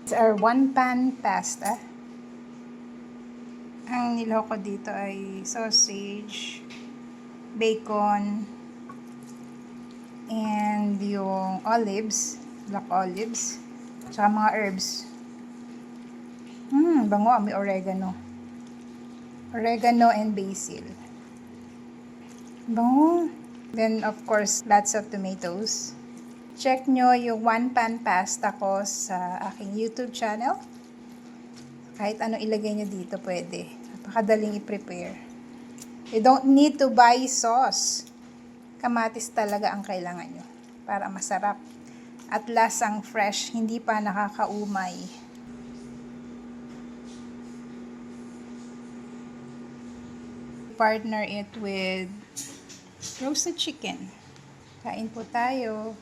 It's our one pan pasta. Ang niloko dito ay sausage, bacon, and yung olives, black olives, tsaka mga herbs. Bango, may oregano. Oregano and basil. Bango. Then, of course, lots of tomatoes. Check nyo yung one pan pasta ko sa aking YouTube channel. Kahit ano ilagay nyo dito, pwede. Napakadaling i-prepare. You don't need to buy sauce. Kamatis talaga ang kailangan nyo para masarap. At lasang fresh, hindi pa nakakaumay. Partner it with roasted chicken. Kain po tayo.